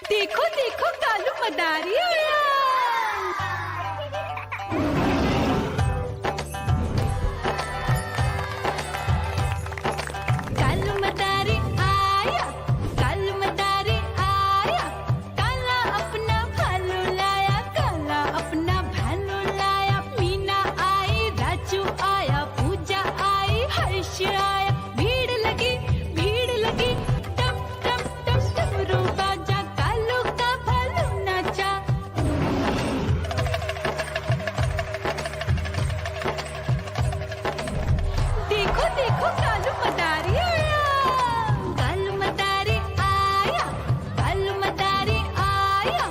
देखो देखो कालू मदारी आया। कालू मदारी आया, कालू मदारी आया, काला अपना भालू लाया, काला अपना भालू लाया। मीना आई, राजू आया, पूजा आई, हर्ष आया। भीड़ लगी टम टम टम डमरू बाजा, कालू का भालू नाचा। देखो देखो कालू मदारी आया, कालू मदारी आया, कालू मदारी आया,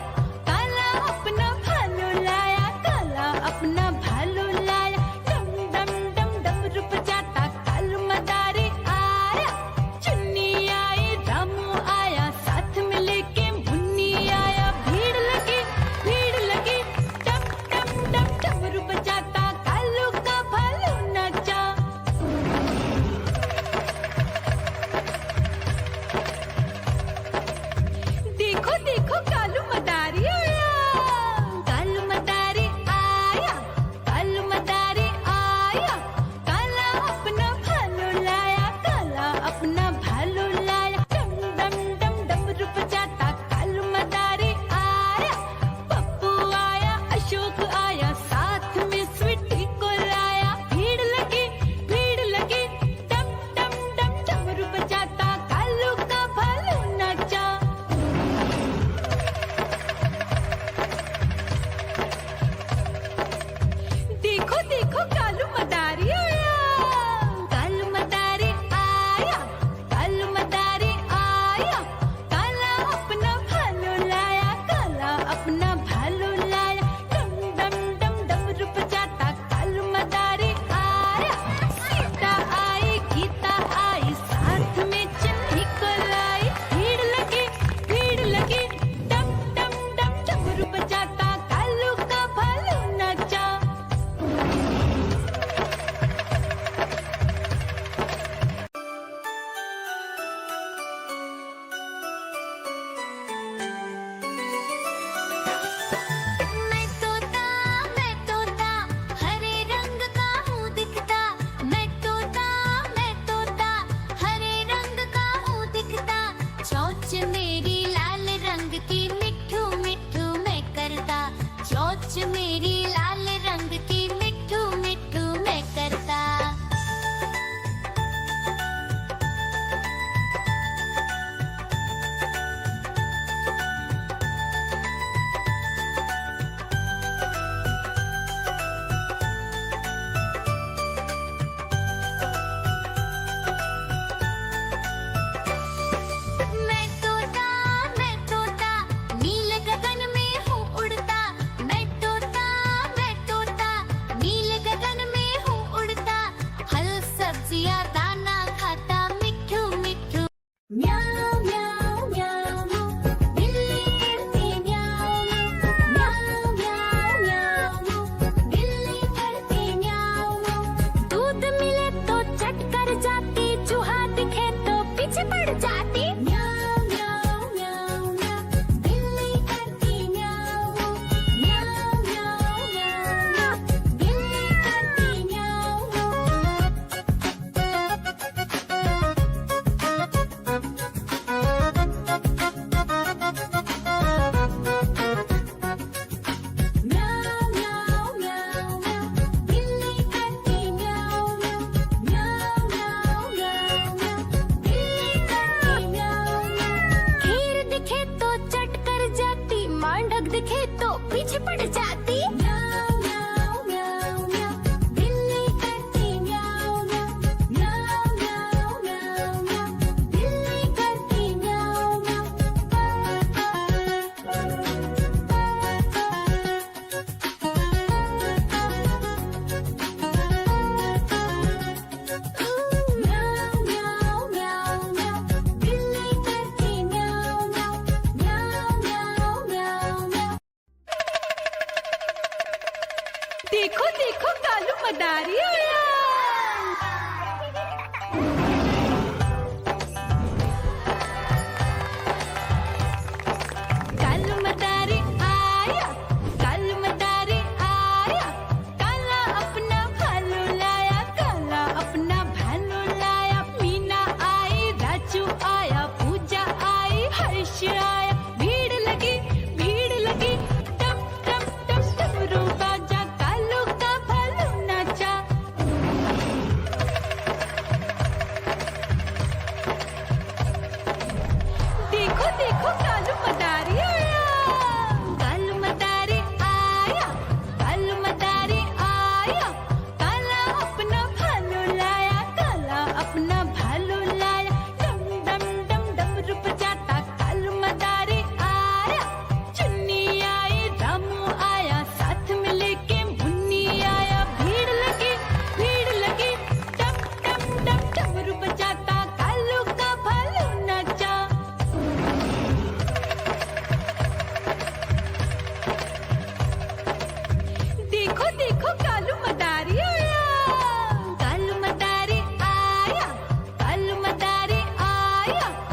काला अपना भालू लाया, काला अपना भालू लाया। डम डम डम डमरू बजाता कालू मदारी आया। चुन्नी आई, रामू आया, साथ में लेके मुन्नी आया। भीड़ लगी टम टम टम डमरू बजाता कालू का भालू नाचा। देखो देखो कालू मदारी आया, कालू मदारी आया, कालू मदारी आया, काला अपना भालू लाया, काला अपना भालू लाया। डम डम डम डमरू बजाता कालू मदारी आया। पप्पू आया, अशोक आया, साथ में स्वीटी को लाया। भीड़ लगी टम टम टम डमरू बजाता कालू का भालू नाचा। देखो देखो कालू मदारी आया, कालू मदारी आया, कालू मदारी आया, काला अपना भालू लाया, काला अपना भालू लाया। डम डम डम डमरू बजाता कालू मदारी आया। सीता आई, गीता आई, साथ में चन्नी को लाई। भीड़ लगी डम डम डम डमरू बजाता कालू का भालू नाचा। मैं तोता हरे रंग का हूँ दिखता। मैं तोता हरे रंग का हूँ दिखता। चोंच मेरी लाल रंग की मिट्ठू मिट्ठू मैं करता। चोंच मेरी लाल रंग की मिट्ठू मिट्ठू मैं करता। मैं तोता नील गगन में हूँ उड़ता। मैं तोता नील गगन में हूँ उड़ता। फल सब्जियाँ दाना खाता, मिट्ठू मिट्ठू म्याऊं म्याऊं म्याऊं। बिल्ली करती म्याऊं म्याऊं म्याऊं म्याऊं। बिल्ली करती म्याऊं। दूध मिले तो चट कर जाती, चूहा दिखे तो पीछे पड़ जाती। म्याऊं म्याऊं म्याऊं म्याऊं। बिल्ली करती म्याऊं म्याऊं म्याऊं म्याऊं। बिल्ली करती म्याऊं। म्याऊं म्याऊं म्याऊं म्याऊं। बिल्ली करती म्याऊं म्याऊं म्याऊं म्याऊं म्याऊं। बिल्ली करती म्याऊं म्याऊं। खीर दिखे तो चट कर जाती, मांडक दिखे तो पीछे पड़ जाती। म्याऊं म्याऊं म्याऊं म्याऊं। बिल्ली करती म्याऊं म्याऊं म्याऊं म्याऊं म्याऊं म्याऊं। बिल्ली करती म्याऊं म्याऊं म्याऊं म्याऊं म्याऊं। बिल्ली करती म्याऊं म्याऊं म्याऊं म्याऊं म्याऊं म्याऊं। देखो देखो कालू मदारी आया। आया